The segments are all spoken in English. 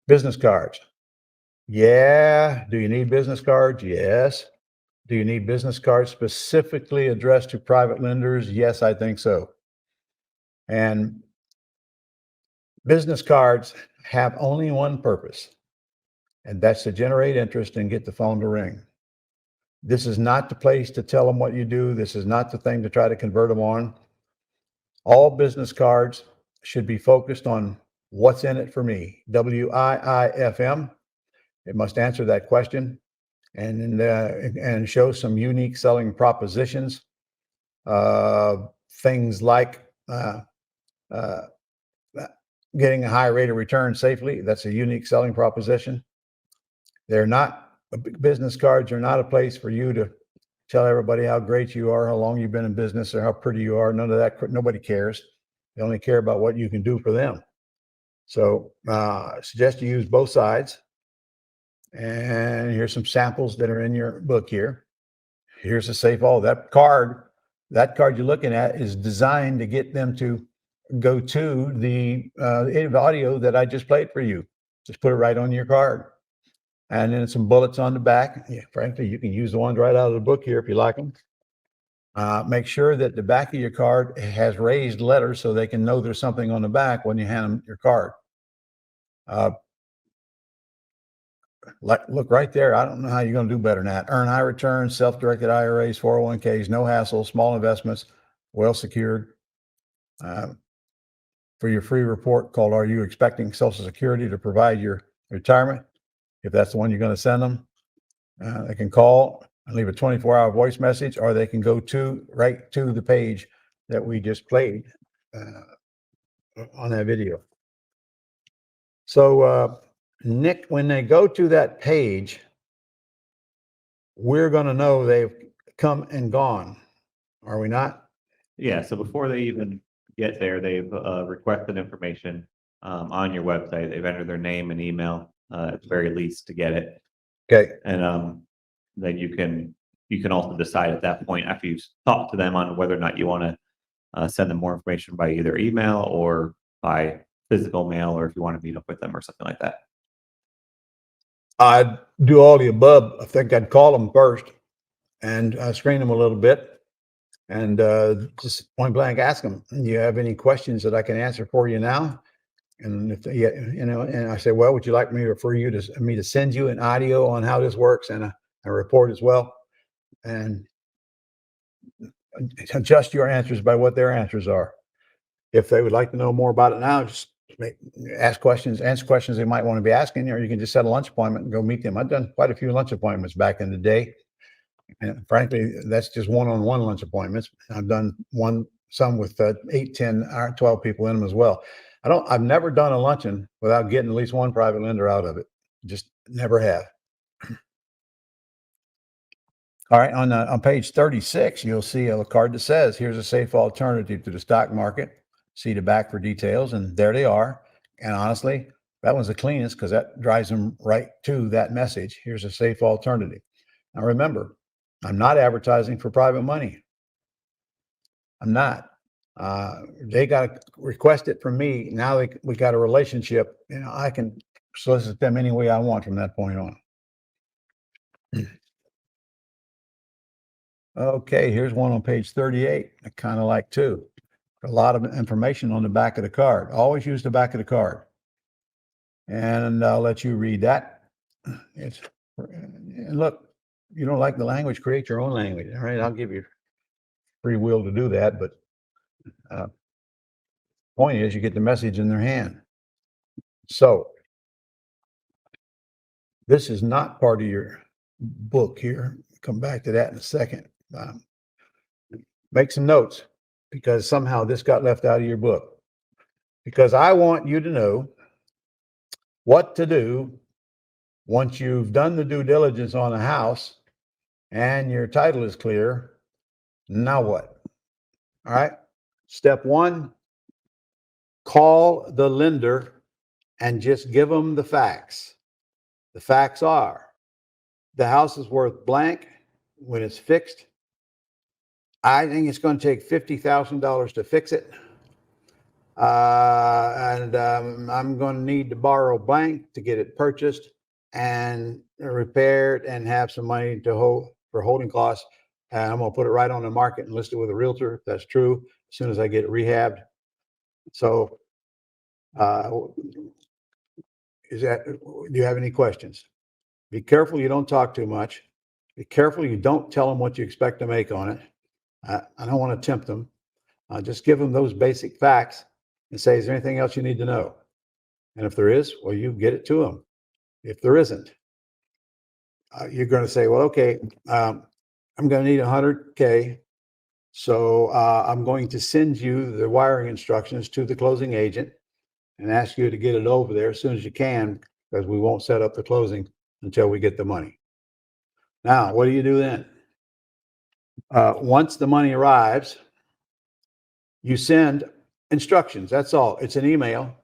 Business cards. Yeah. Do you need business cards? Yes. Do you need business cards specifically addressed to private lenders? Yes, I think so. And business cards have only one purpose, and that's to generate interest and get the phone to ring. This is not the place to tell them what you do. This is not the thing to try to convert them on. All business cards should be focused on what's in it for me. WIIFM. It must answer that question and show some unique selling propositions. Things like uh, getting a high rate of return safely. That's a unique selling proposition. They're not business cards are not a place for you to tell everybody how great you are, how long you've been in business, or how pretty you are. None of that. Nobody cares. They only care about what you can do for them. So I suggest you use both sides. And here's some samples that are in your book here. Here's a safe all. That card you're looking at is designed to get them to go to the audio that I just played for you. Just put it right on your card. And then some bullets on the back. Yeah, frankly, you can use the ones right out of the book here if you like them. Make sure that the back of your card has raised letters so they can know there's something on the back when you hand them your card. Look right there. I don't know how you're going to do better than that. Earn high returns, self-directed IRAs, 401ks, no hassle, small investments, well secured. For your free report called "Are You Expecting Social Security to Provide Your Retirement?" If that's the one you're going to send them, they can call and leave a 24-hour voice message, or they can go right to the page that we just played on that video. So, Nick, when they go to that page, we're going to know they've come and gone, are we not? Yeah, so before they even get there, they've requested information on your website. They've entered their name and email at the very least to get it. Okay. And then you can also decide at that point, after you've talked to them, on whether or not you want to send them more information by either email or by physical mail, or if you want to meet up with them or something like that. I'd do all the above. I think I'd call them first and screen them a little bit, and just point blank ask them, "Do you have any questions that I can answer for you now?" And if they, and I say, "Well, would you like me to refer you to me to send you an audio on how this works and a report as well?" And adjust your answers by what their answers are. If they would like to know more about it now, just answer questions they might want to be asking, or you can just set a lunch appointment and go meet them. I've done quite a few lunch appointments back in the day. And frankly, that's just one-on-one lunch appointments. I've done some with 8, 10, or 12 people in them as well. I've never done a luncheon without getting at least one private lender out of it. Just never have. All right, on page 36, you'll see a card that says, "Here's a safe alternative to the stock market. See the back for details," and there they are. And honestly, that one's the cleanest because that drives them right to that message. Here's a safe alternative. Now remember, I'm not advertising for private money. I'm not. They got to request it from me. Now we got a relationship. I can solicit them any way I want from that point on. Okay, here's one on page 38. I kind of like too. A lot of information on the back of the card. Always use the back of the card. And I'll let you read that. And look, you don't like the language, create your own language. All right, I'll give you free will to do that. But point is, you get the message in their hand. So this is not part of your book here. Come back to that in a second. Make some notes, because somehow this got left out of your book. Because I want you to know what to do once you've done the due diligence on a house and your title is clear. Now what? All right. Step 1, call the lender and just give them the facts. The facts are, the house is worth blank when it's fixed. I think it's going to take $50,000 to fix it. I'm going to need to borrow blank to get it purchased and repaired and have some money to hold for holding costs. And I'm going to put it right on the market and list it with a realtor. If that's true, as soon as I get it rehabbed. So, do you have any questions? Be careful you don't talk too much. Be careful you don't tell them what you expect to make on it. I don't want to tempt them. Just give them those basic facts and say, is there anything else you need to know? And if there is, well, you get it to them. If there isn't, you're going to say, well, okay, I'm going to need 100K. So I'm going to send you the wiring instructions to the closing agent and ask you to get it over there as soon as you can, because we won't set up the closing until we get the money. Now, what do you do then? Once the money arrives, you send instructions. That's all. It's an email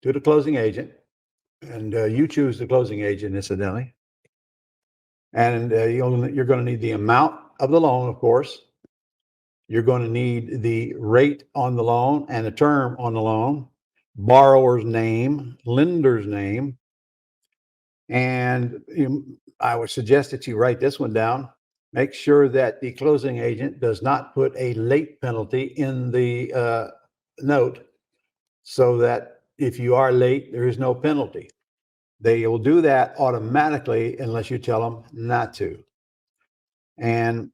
to the closing agent, and you choose the closing agent, incidentally. And you're going to need the amount of the loan, of course. You're going to need the rate on the loan and the term on the loan, borrower's name, lender's name. And I would suggest that you write this one down. Make sure that the closing agent does not put a late penalty in the note, so that if you are late, there is no penalty. They will do that automatically unless you tell them not to. And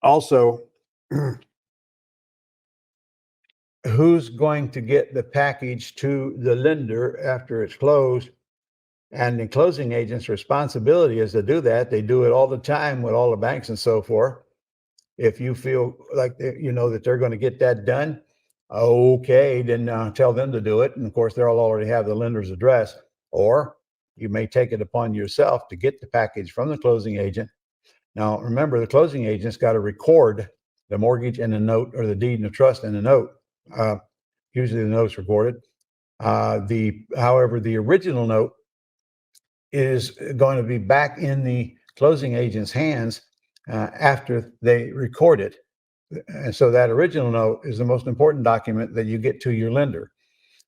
also, who's going to get the package to the lender after it's closed? And the closing agent's responsibility is to do that. They do it all the time with all the banks and so forth. If you feel like you know that they're going to get that done, okay, then tell them to do it. And of course, they'll already have the lender's address. Or you may take it upon yourself to get the package from the closing agent. Now, remember, the closing agent's got to record the mortgage and the note, or the deed and the trust and the note. Usually the note's recorded. However, the original note is going to be back in the closing agent's hands after they record it. And so that original note is the most important document that you get to your lender.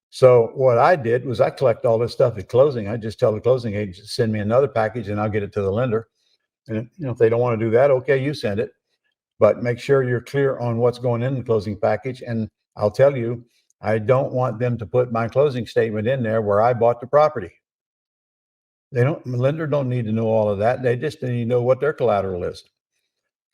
So what I did was I collect all this stuff at closing. I just tell the closing agent to send me another package and I'll get it to the lender. And if they don't want to do that, okay, you send it. But make sure you're clear on what's going in the closing package. And I'll tell you, I don't want them to put my closing statement in there where I bought the property. The lender don't need to know all of that. They just need to know what their collateral is.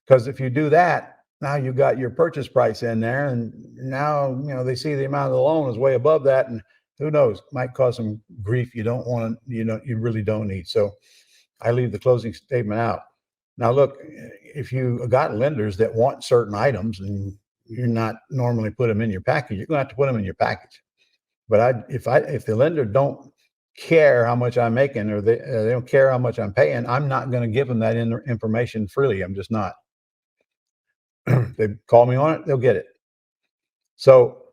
Because if you do that, now you got your purchase price in there, and now they see the amount of the loan is way above that, and who knows, might cause some grief you don't want to, you really don't need. So I leave the closing statement out. Now look, if you got lenders that want certain items and you're not normally put them in your package, you're gonna have to put them in your package. But if the lender don't care how much I'm making, or they don't care how much I'm paying, I'm not going to give them that information freely. I'm just not. If they call me on it, they'll get it. So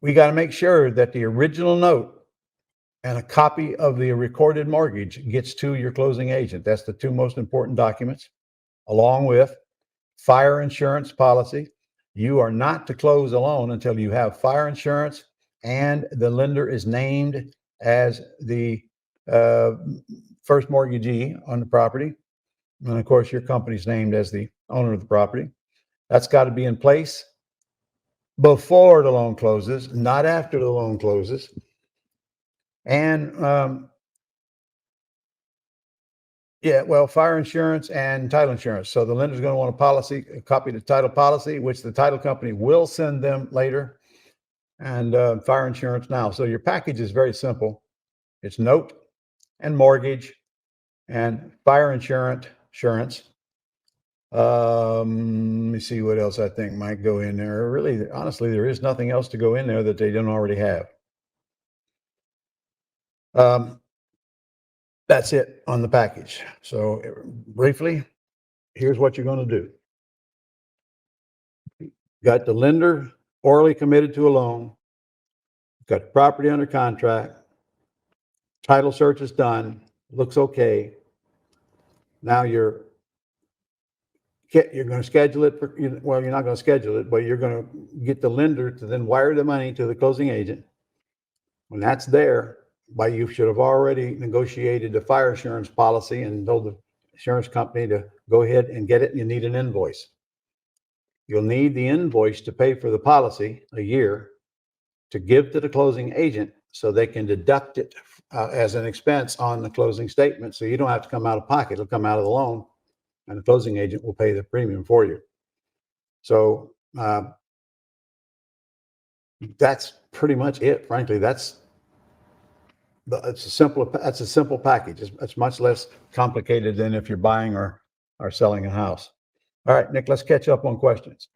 we got to make sure that the original note and a copy of the recorded mortgage gets to your closing agent. That's the two most important documents, along with fire insurance policy. You are not to close a loan until you have fire insurance and the lender is named as the first mortgagee on the property. And of course, your company's named as the owner of the property. That's got to be in place before the loan closes, not after the loan closes. And fire insurance and title insurance. So the lender's going to want a copy of the title policy, which the title company will send them later, and fire insurance now. So your package is very simple. It's note and mortgage and fire insurance. Let me see what else I think might go in there. Really, honestly, there is nothing else to go in there that they don't already have. That's it on the package. So briefly, here's what you're going to do. Got the lender orally committed to a loan, got the property under contract, title search is done, looks okay. Now your you're going to schedule it for, well, you're not going to schedule it, but you're going to get the lender to then wire the money to the closing agent. When that's there, you should have already negotiated the fire insurance policy and told the insurance company to go ahead and get it. You need an invoice. You'll need the invoice to pay for the policy a year to give to the closing agent so they can deduct it as an expense on the closing statement. So you don't have to come out of pocket. It'll come out of the loan and the closing agent will pay the premium for you. So that's pretty much it. Frankly, that's a simple package. It's much less complicated than if you're buying or selling a house. All right, Nick, let's catch up on questions.